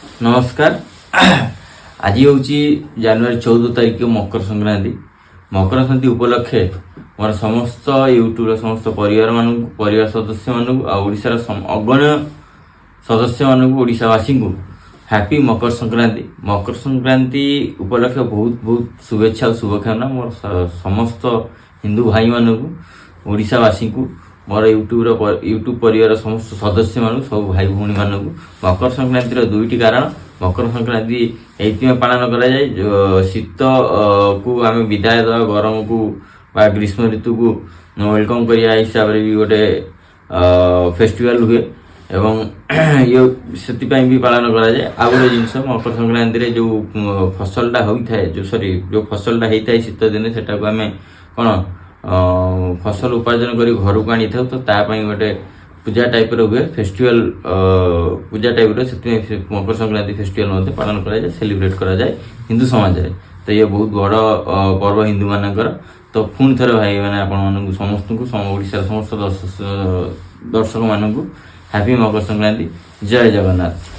नमस्कार। आज हूँ जनवरी 14 तारिख मकर संक्रांति। मकर संक्रांति उपलक्षे मोर समस्त यूट्यूब समस्त परिवार सदस्य मानू आशार अगण्य सदस्य मानू ओडावासी को हैप्पी मकर संक्रांति। मकर संक्रांति उपलक्षे बहुत बहुत शुभेच्छा और शुभकामना मोर समस्त हिंदू भाई मानू ओडावासी को मोर यूट्यूब परिवार समस्त सदस्य मानू सब भाई भौणी मानू मकर संक्रांतिर दुईटी कारण। मकर संक्रांति ये पालन कर शीत को आम विदाय देवा गरम को ग्रीष्म ऋतु को वेलकम करिया हिसाब से भी गोटे फेस्टिवल हुए एवं ये से भी पालन कराए। आ गए जिनस मकर संक्रांति जो फसलटा होता है जो फसलटा होता है शीत दिन से आम कौन फसल उपार्जन कर घर को आनी था तो तापाई गोटे पूजा टाइप हुए फेस्टिवल पूजा टाइप मकर संक्रांति फेस्टिवल पालन कराए सेलिब्रेट कराए हिंदू समाज रे। तो ये बहुत बड़ पर्व हिंदू मानकर। तो पुणी थर भाई मैंने आप समस्त को ओडिशा समस्त दर्शक मानू हैप्पी मकर संक्रांति। जय जगन्नाथ।